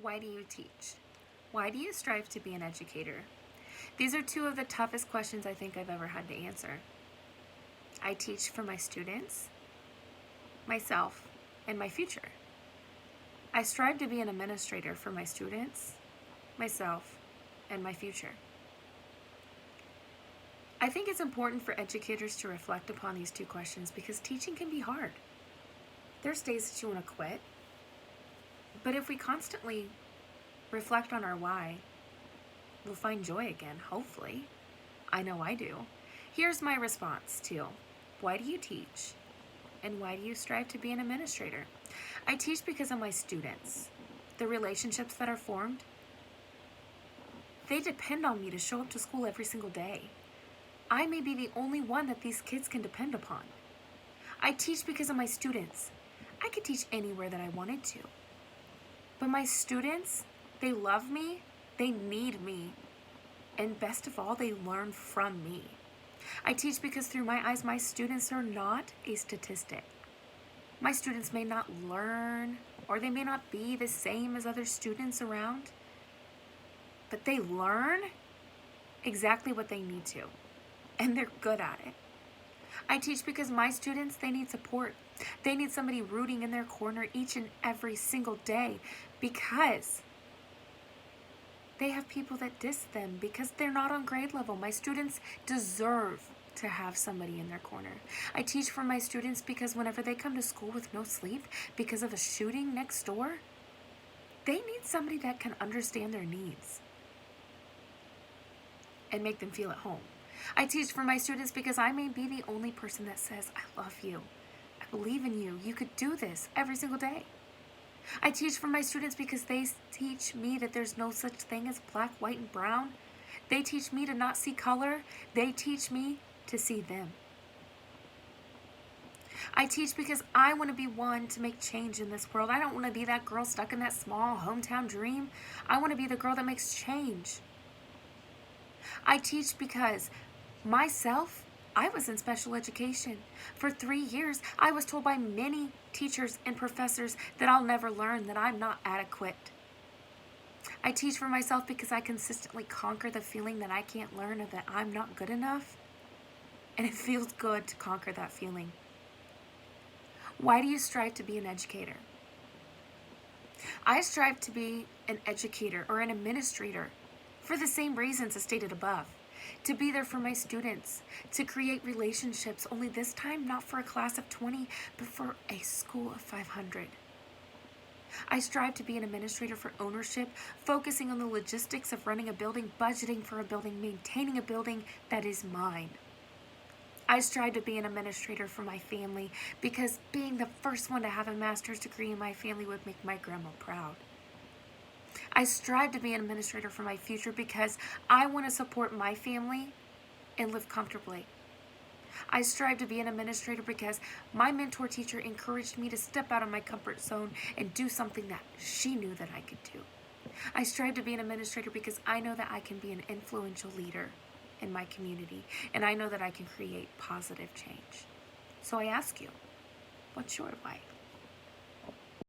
Why do you teach? Why do you strive to be an educator? These are two of the toughest questions I think I've ever had to answer. I teach for my students, myself, and my future. I strive to be an administrator for my students, myself, and my future. I think it's important for educators to reflect upon these two questions because teaching can be hard. There's days that you want to quit, but if we constantly reflect on our why, we'll find joy again, hopefully. I know I do. Here's my response to why do you teach? And why do you strive to be an administrator? I teach because of my students. The relationships that are formed, they depend on me to show up to school every single day. I may be the only one that these kids can depend upon. I teach because of my students. I could teach anywhere that I wanted to. But my students, they love me, they need me, and best of all, they learn from me. I teach because through my eyes, my students are not a statistic. My students may not learn, or they may not be the same as other students around, but they learn exactly what they need to, and they're good at it. I teach because my students, they need support. They need somebody rooting in their corner each and every single day because they have people that diss them because they're not on grade level. My students deserve to have somebody in their corner. I teach for my students because whenever they come to school with no sleep because of a shooting next door, they need somebody that can understand their needs and make them feel at home. I teach for my students because I may be the only person that says, I love you. I believe in you. You could do this every single day. I teach for my students because they teach me that there's no such thing as black, white, and brown. They teach me to not see color. They teach me to see them. I teach because I want to be one to make change in this world. I don't want to be that girl stuck in that small hometown dream. I want to be the girl that makes change. I teach because myself, I was in special education. For 3 years, I was told by many teachers and professors that I'll never learn, that I'm not adequate. I teach for myself because I consistently conquer the feeling that I can't learn or that I'm not good enough. And it feels good to conquer that feeling. Why do you strive to be an educator? I strive to be an educator or an administrator for the same reasons as stated above. To be there for my students, to create relationships, only this time not for a class of 20, but for a school of 500. I strive to be an administrator for ownership, focusing on the logistics of running a building, budgeting for a building, maintaining a building that is mine. I strive to be an administrator for my family because being the first one to have a master's degree in my family would make my grandma proud. I strive to be an administrator for my future because I want to support my family and live comfortably. I strive to be an administrator because my mentor teacher encouraged me to step out of my comfort zone and do something that she knew that I could do. I strive to be an administrator because I know that I can be an influential leader in my community, and I know that I can create positive change. So I ask you, what's your why?